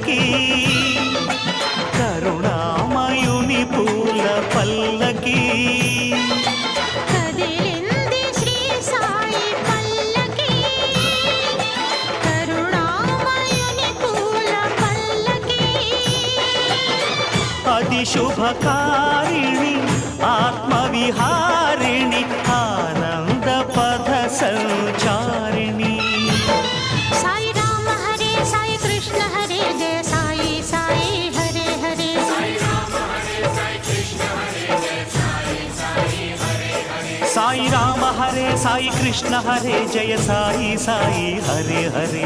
పల్లకి కరుణామయుని పూల పల్లకి కదిలింది శ్రీ సాయి పల్లకి కరుణామయుని పూల పల్లకి అతి శుభకారిణి ఆత్మవిహారిణి ఆనంద పథ సంచారిణి సాయి రామ హరే సాయి కృష్ణ హరే జయ సాయి సాయి హరే హరే సాయి రామ హరే సాయి కృష్ణ హరే జయ సాయి సాయి హరే హరే సాయి రామ హరే సాయి కృష్ణ హరే జయ సాయి సాయి హరే హరే